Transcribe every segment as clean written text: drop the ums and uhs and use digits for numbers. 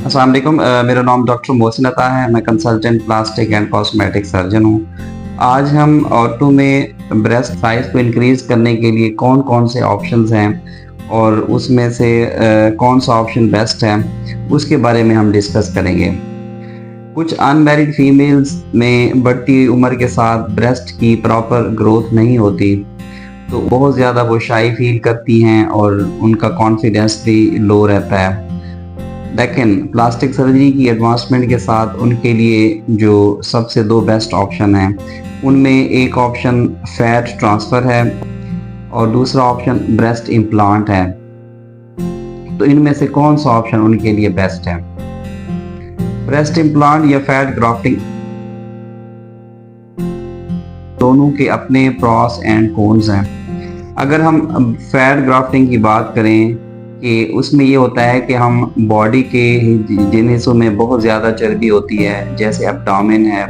अस्सलाम वालेकुम। मेरा नाम डॉक्टर मोहसिन अता है। मैं consultant plastic and cosmetic surgeon हूँ। आज हम ऑर्थो में ब्रेस्ट साइज को इंक्रीज करने के लिए कौन-कौन से ऑप्शंस हैं और उसमें से कौन सा ऑप्शन बेस्ट है, उसके बारे में हम डिस्कस करेंगे। कुछ अनमैरिड फीमेल्स में बढ़ती उम्र के साथ ब्रेस्ट की प्रॉपर ग्रोथ नहीं होती, तो बहुत ज़्यादा वो शाई फील करती हैं और उनका कॉन्फिडेंस भी लो रहता है। लेकिन प्लास्टिक सर्जरी की एडवांसमेंट के साथ उनके लिए जो सबसे दो बेस्ट ऑप्शन हैं, उनमें एक ऑप्शन फैट ट्रांसफ़र है और दूसरा ऑप्शन ब्रेस्ट इम्प्लांट है। तो इनमें से कौन सा ऑप्शन उनके लिए बेस्ट है? ब्रेस्ट इम्प्लांट या फैट ग्राफ्टिंग, दोनों के अपने प्रॉस एंड कॉन्स हैं। अगर हम फैट ग्राफ्टिंग की बात करें कि उसमें ये होता है कि हम बॉडी के जिन हिस्सों में बहुत ज़्यादा चर्बी होती है, जैसे एब्डोमेन है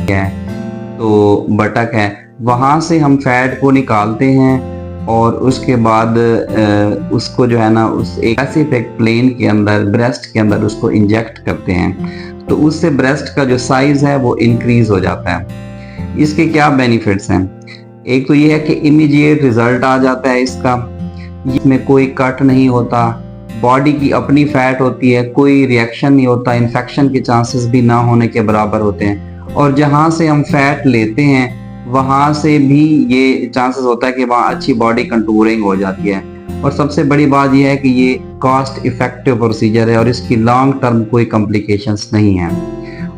तो बटक है, वहाँ से हम फैट को निकालते हैं और उसके बाद उसको जो है ना उस एक स्पेसिफिक प्लेन के अंदर ब्रेस्ट के अंदर उसको इंजेक्ट करते हैं, तो उससे ब्रेस्ट का जो साइज़ है वो इंक्रीज़ हो जाता है। इसके क्या बेनिफिट्स हैं? एक तो ये है कि इमीडिएट रिजल्ट आ जाता है इसका, इसमें कोई कट नहीं होता, बॉडी की अपनी फैट होती है, कोई रिएक्शन नहीं होता, इन्फेक्शन के चांसेस भी ना होने के बराबर होते हैं। और जहाँ से हम फैट लेते हैं वहाँ से भी ये चांसेस होता है कि वहाँ अच्छी बॉडी कंटूरिंग हो जाती है। और सबसे बड़ी बात यह है कि ये कॉस्ट इफेक्टिव प्रोसीजर है और इसकी लॉन्ग टर्म कोई कॉम्प्लिकेशंस नहीं है।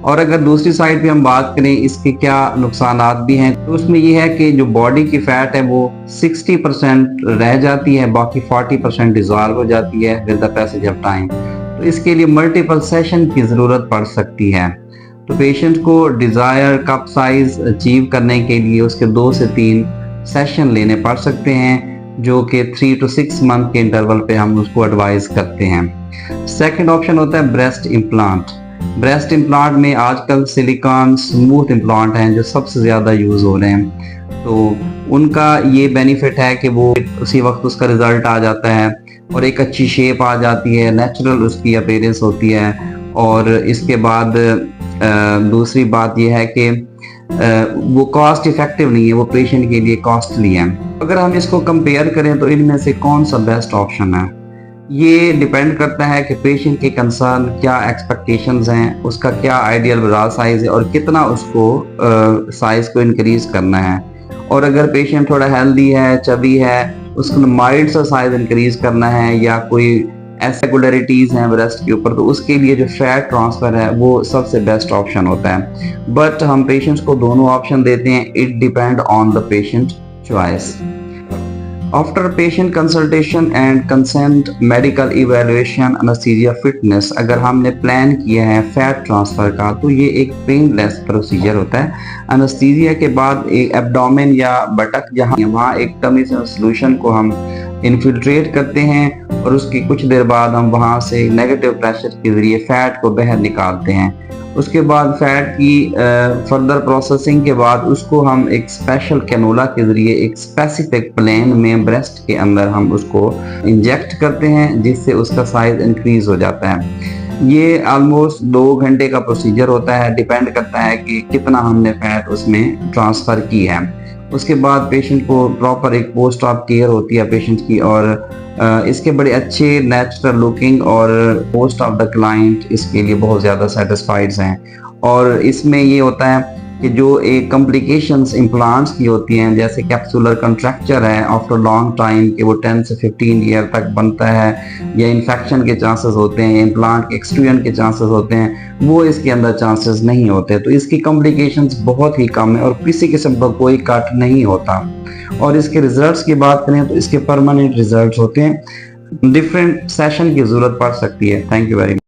और अगर दूसरी साइड पे हम बात करें इसके क्या नुकसानात भी हैं, तो उसमें ये है कि जो बॉडी की फैट है वो 60% रह जाती है, बाकी 40% डिजॉल्व हो जाती है with the passage of time. तो इसके लिए मल्टीपल सेशन की ज़रूरत पड़ सकती है। तो पेशेंट को डिज़ायर कप साइज अचीव करने के लिए उसके 2 से 3 सेशन लेने पड़ सकते हैं, जो कि 3 to 6 मंथ के इंटरवल पे हम उसको एडवाइस करते हैं। सेकेंड ऑप्शन होता है ब्रेस्ट इम्प्लांट। ब्रेस्ट इम्प्लांट में आजकल सिलिकॉन स्मूथ इम्प्लांट हैं जो सबसे ज़्यादा यूज़ हो रहे हैं। तो उनका ये बेनिफिट है कि वो उसी वक्त उसका रिज़ल्ट आ जाता है और एक अच्छी शेप आ जाती है, नेचुरल उसकी अपीयरेंस होती है। और इसके बाद दूसरी बात यह है कि वो कॉस्ट इफेक्टिव नहीं है, वो पेशेंट के लिए कॉस्टली है। अगर हम इसको कंपेयर करें तो इनमें से कौन सा बेस्ट ऑप्शन है, ये डिपेंड करता है कि पेशेंट के कंसर्न क्या एक्सपेक्टेशंस हैं, उसका क्या आइडियल ब्रा साइज है और कितना उसको साइज को इंक्रीज करना है। और अगर पेशेंट थोड़ा हेल्दी है, चबी है, उसको माइल्ड सा साइज इंक्रीज करना है या कोई एसेगुलरिटीज हैं ब्रेस्ट के ऊपर, तो उसके लिए जो फैट ट्रांसफर है वो सबसे बेस्ट ऑप्शन होता है। बट हम पेशेंट्स को दोनों ऑप्शन देते हैं, it depend on the patient choice. After patient consultation and consent medical evaluation anaesthesia fitness, अगर हमने प्लान किया है फैट ट्रांसफ़र का, तो ये एक पेनलेस प्रोसीजर होता है। एनेस्थीसिया के बाद एक एब्डोमेन या बटक जहाँ वहाँ एक टमी सोल्यूशन को हम इन्फिल्ट्रेट करते हैं और उसकी कुछ देर बाद हम वहाँ से नेगेटिव प्रेशर के ज़रिए फैट को बाहर निकालते हैं। उसके बाद फैट की फर्दर प्रोसेसिंग के बाद उसको हम एक स्पेशल कैनोला के ज़रिए एक स्पेसिफिक प्लेन में ब्रेस्ट के अंदर हम उसको इंजेक्ट करते हैं, जिससे उसका साइज इंक्रीज हो जाता है। ये ऑलमोस्ट 2 घंटे का प्रोसीजर होता है, डिपेंड करता है कि कितना हमने फैट उसमें ट्रांसफ़र की है। उसके बाद पेशेंट को प्रॉपर एक पोस्ट ऑप केयर होती है पेशेंट की, और इसके बड़े अच्छे नेचुरल लुकिंग और पोस्ट ऑफ द क्लाइंट इसके लिए बहुत ज़्यादा सेटिस्फाइड हैं। और इसमें ये होता है कि जो एक कॉम्प्लिकेशंस इम्प्लांट्स की होती हैं, जैसे कैप्सुलर कंट्रैक्चर है आफ्टर लॉन्ग टाइम कि वो 10 से 15 ईयर तक बनता है, या इन्फेक्शन के चांसेस होते हैं, इम्प्लांट के एक्सट्रूजन के चांसेस होते हैं, वो इसके अंदर चांसेस नहीं होते। तो इसकी कॉम्प्लिकेशंस बहुत ही कम है और किसी किस्म का कोई कट नहीं होता। और इसके रिजल्ट्स की बात करें तो इसके परमानेंट रिजल्ट्स होते हैं, डिफरेंट सेशन की ज़रूरत पड़ सकती है। Thank you very much.